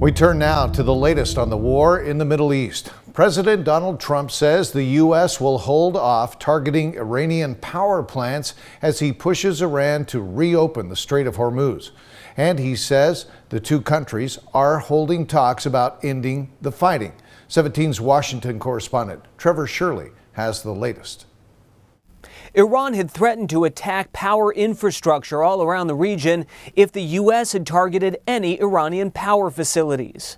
We turn now to the latest on the war in the Middle East. President Donald Trump says the U.S. will hold off targeting Iranian power plants as he pushes Iran to reopen the Strait of Hormuz. And he says the two countries are holding talks about ending the fighting. 17's Washington correspondent Trevor Shirley has the latest. Iran had threatened to attack power infrastructure all around the region if the U.S. had targeted any Iranian power facilities.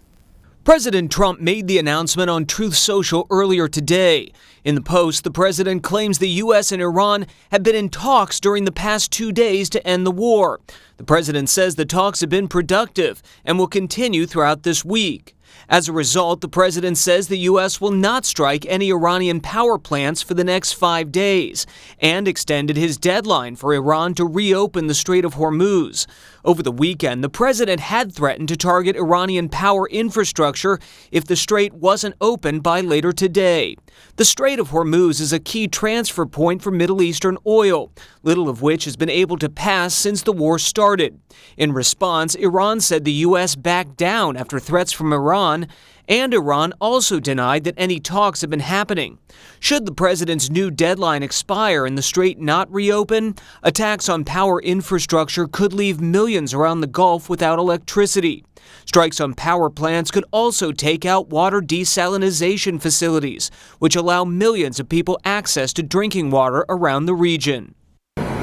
President Trump made the announcement on Truth Social earlier today. In the post, the president claims the U.S. and Iran have been in talks during the past 2 days to end the war. The president says the talks have been productive and will continue throughout this week. As a result, the president says the U.S. will not strike any Iranian power plants for the next 5 days and extended his deadline for Iran to reopen the Strait of Hormuz. Over the weekend, the president had threatened to target Iranian power infrastructure if the strait wasn't opened by later today. The Strait of Hormuz is a key transfer point for Middle Eastern oil, little of which has been able to pass since the war started. In response, Iran said the U.S. backed down after threats from Iran, and Iran also denied that any talks have been happening. Should the president's new deadline expire and the strait not reopen, attacks on power infrastructure could leave millions around the Gulf without electricity. Strikes on power plants could also take out water desalination facilities, which allow millions of people access to drinking water around the region.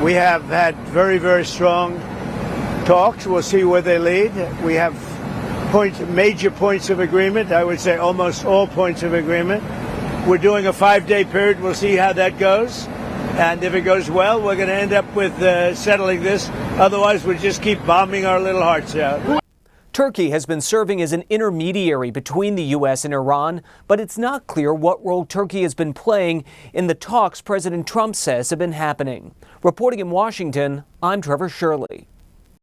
We have had very, very strong talks. We'll see where they lead. We have major points of agreement. I would say almost all points of agreement. We're doing a 5-day period. We'll see how that goes. And if it goes well, we're going to end up with settling this. Otherwise, we'll just keep bombing our little hearts out. Turkey has been serving as an intermediary between the U.S. and Iran, but it's not clear what role Turkey has been playing in the talks President Trump says have been happening. Reporting in Washington, I'm Trevor Shirley.